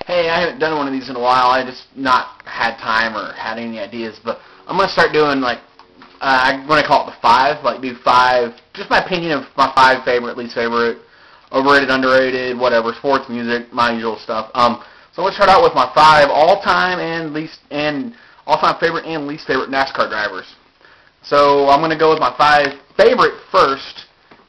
Hey, I haven't done one of these in a while. I just not had time or had any ideas, but I'm gonna start doing like I'm gonna call it the 5, like do 5, just my opinion of my 5 favorite, least favorite, overrated, underrated, whatever, sports, music, my usual stuff. So let's start out with my 5 all-time all-time favorite and least favorite NASCAR drivers. So I'm gonna go with my 5 favorite first.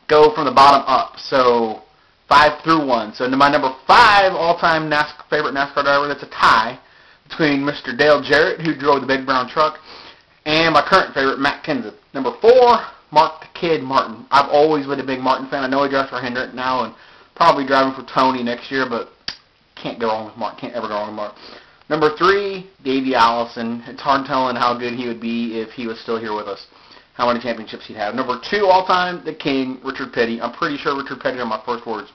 Go from the bottom up. So 5 through 1. So my number 5 all-time favorite NASCAR driver, that's a tie between Mr. Dale Jarrett, who drove the big brown truck, and my current favorite, Matt Kenseth. Number 4, Mark the Kid Martin. I've always been a big Martin fan. I know he drives for Hendrick now and probably driving for Tony next year, but can't go wrong with Mark. Can't ever go wrong with Mark. Number 3, Davey Allison. It's hard telling how good he would be if he was still here with us, how many championships he'd have. Number 2 all-time, the King, Richard Petty. I'm pretty sure Richard Petty are my first words.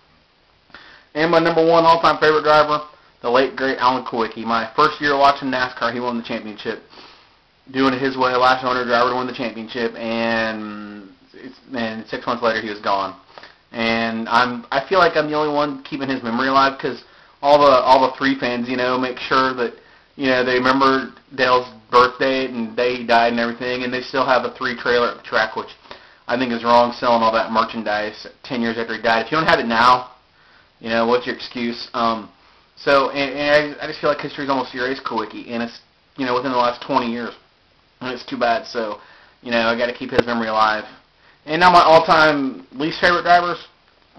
And my number 1 all-time favorite driver, the late, great Alan Kulwicki. My first year watching NASCAR, he won the championship. Doing it his way, last owner driver to win the championship, and 6 months later he was gone. And I feel like I'm the only one keeping his memory alive, because all the 3 fans, make sure that, they remember Dale's birthday and day he died and everything, and they still have a 3 trailer at the track, which I think is wrong, selling all that merchandise 10 years after he died. If you don't have it now, what's your excuse? So I just feel like history's almost erased Kulwicki, and it's, within the last 20 years. And it's too bad, so, I got to keep his memory alive. And now my all-time least favorite drivers,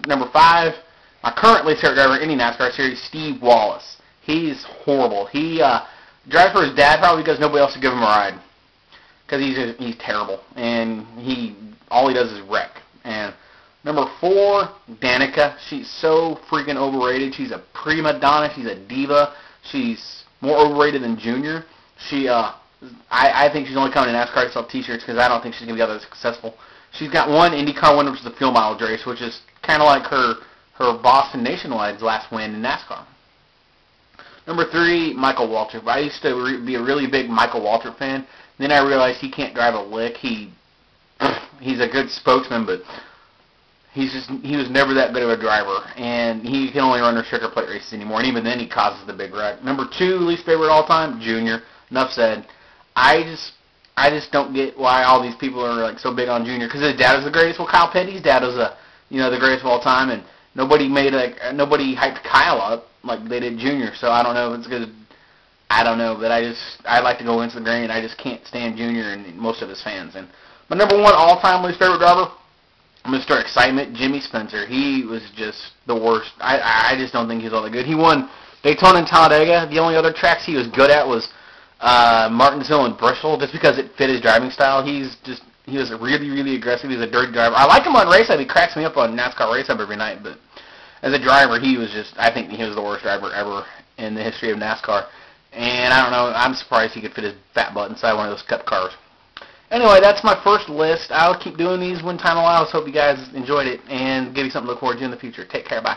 number 5, my current least favorite driver in any NASCAR series, Steve Wallace. He's horrible. He drives for his dad probably because nobody else will give him a ride, because he's terrible, and all he does is wreck. And number 4, Danica. She's so freaking overrated. She's a prima donna. She's a diva. She's more overrated than Junior. I think she's only coming to NASCAR to sell T-shirts, because I don't think she's going to be that successful. She's got 1 IndyCar win, which is the fuel mileage race, which is kind of like her Boston Nationwide's last win in NASCAR. Number 3, Michael Waltrip. I used to be a really big Michael Waltrip fan. Then I realized he can't drive a lick. He's a good spokesman, but he was never that good of a driver, and he can only run restrictor plate races anymore. And even then, he causes the big wreck. Number 2, least favorite all time, Junior. Enough said. I just don't get why all these people are like so big on Junior, because his dad was the greatest. Well, Kyle Petty's dad was the greatest of all time, and nobody hyped Kyle up like they did Junior. So I don't know if it's good. I don't know, but I like to go into the grain. I just can't stand Junior and most of his fans. And my number 1 all-time least favorite driver, Mr. Excitement, Jimmy Spencer. He was just the worst. I just don't think he's all that good. He won Daytona and Talladega. The only other tracks he was good at was Martinsville and Bristol, just because it fit his driving style. He was really, really aggressive. He's a dirty driver. I like him on race hub. He cracks me up on NASCAR race hub every night, but as a driver, I think he was the worst driver ever in the history of NASCAR. And I don't know, I'm surprised he could fit his fat butt inside one of those cup cars. Anyway, that's my first list. I'll keep doing these when time allows. Hope you guys enjoyed it, and give you something to look forward to in the future. Take care. Bye.